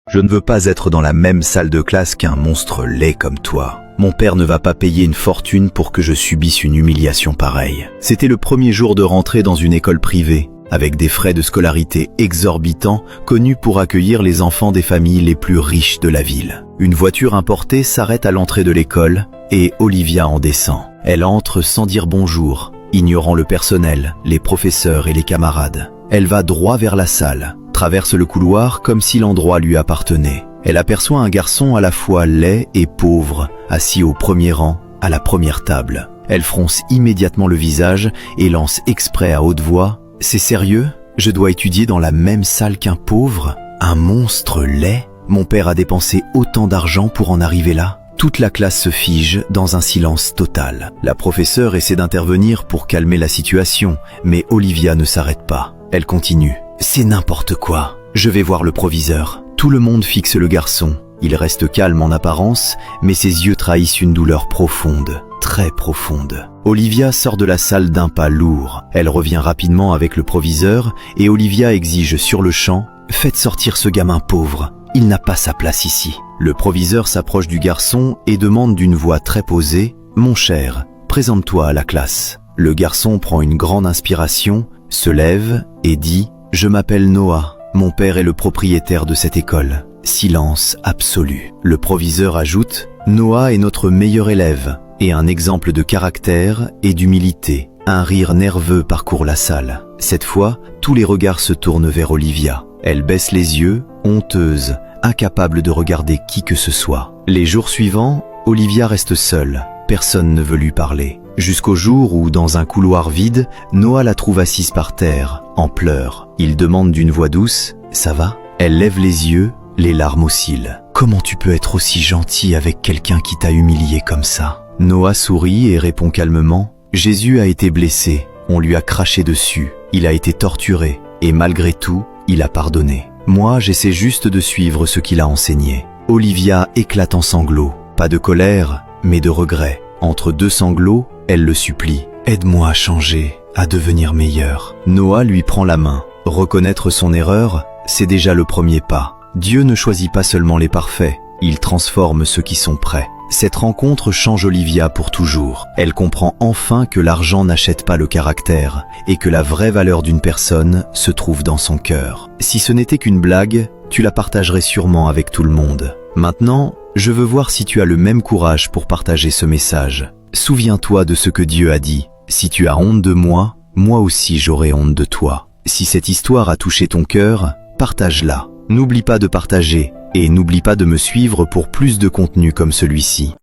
Je ne veux pas être dans la même salle de classe qu'un monstre laid comme toi. Mon père ne va pas payer une fortune pour que je subisse une humiliation pareille. C'était le premier jour de rentrée dans une école privée, avec des frais de scolarité exorbitants, connus pour accueillir les enfants des familles les plus riches de la ville. Une voiture importée s'arrête à l'entrée de l'école et Olivia en descend. Elle entre sans dire bonjour, ignorant le personnel, les professeurs et les camarades. Elle va droit vers la salle, traverse le couloir comme si l'endroit lui appartenait. Elle aperçoit un garçon à la fois laid et pauvre, assis au premier rang, à la première table. Elle fronce immédiatement le visage et lance exprès à haute voix « C'est sérieux? Je dois étudier dans la même salle qu'un pauvre? Un monstre laid? Mon père a dépensé autant d'argent pour en arriver là ?» Toute la classe se fige dans un silence total. La professeure essaie d'intervenir pour calmer la situation, mais Olivia ne s'arrête pas. Elle continue. « C'est n'importe quoi. Je vais voir le proviseur. » Tout le monde fixe le garçon. Il reste calme en apparence, mais ses yeux trahissent une douleur profonde, très profonde. Olivia sort de la salle d'un pas lourd. Elle revient rapidement avec le proviseur et Olivia exige sur le champ « Faites sortir ce gamin pauvre. Il n'a pas sa place ici. » Le proviseur s'approche du garçon et demande d'une voix très posée « Mon cher, présente-toi à la classe. » Le garçon prend une grande inspiration, se lève et dit « Je m'appelle Noah. Mon père est le propriétaire de cette école. » Silence absolu. Le proviseur ajoute « Noah est notre meilleur élève et un exemple de caractère et d'humilité. » Un rire nerveux parcourt la salle. Cette fois, tous les regards se tournent vers Olivia. Elle baisse les yeux, honteuse, incapable de regarder qui que ce soit. Les jours suivants, Olivia reste seule. Personne ne veut lui parler. Jusqu'au jour où, dans un couloir vide, Noah la trouve assise par terre, en pleurs. Il demande d'une voix douce « Ça va ?» Elle lève les yeux, les larmes oscillent. « Comment tu peux être aussi gentil avec quelqu'un qui t'a humilié comme ça ?» Noah sourit et répond calmement « Jésus a été blessé, on lui a craché dessus, il a été torturé, et malgré tout, il a pardonné. Moi, j'essaie juste de suivre ce qu'il a enseigné. » Olivia éclate en sanglots, pas de colère, mais de regret. Entre deux sanglots, elle le supplie. « Aide-moi à changer, à devenir meilleur. » Noah lui prend la main. Reconnaître son erreur, c'est déjà le premier pas. Dieu ne choisit pas seulement les parfaits, il transforme ceux qui sont prêts. Cette rencontre change Olivia pour toujours. Elle comprend enfin que l'argent n'achète pas le caractère et que la vraie valeur d'une personne se trouve dans son cœur. Si ce n'était qu'une blague, tu la partagerais sûrement avec tout le monde. Maintenant, je veux voir si tu as le même courage pour partager ce message. Souviens-toi de ce que Dieu a dit. Si tu as honte de moi, moi aussi j'aurai honte de toi. Si cette histoire a touché ton cœur, partage-la. N'oublie pas de partager et n'oublie pas de me suivre pour plus de contenu comme celui-ci.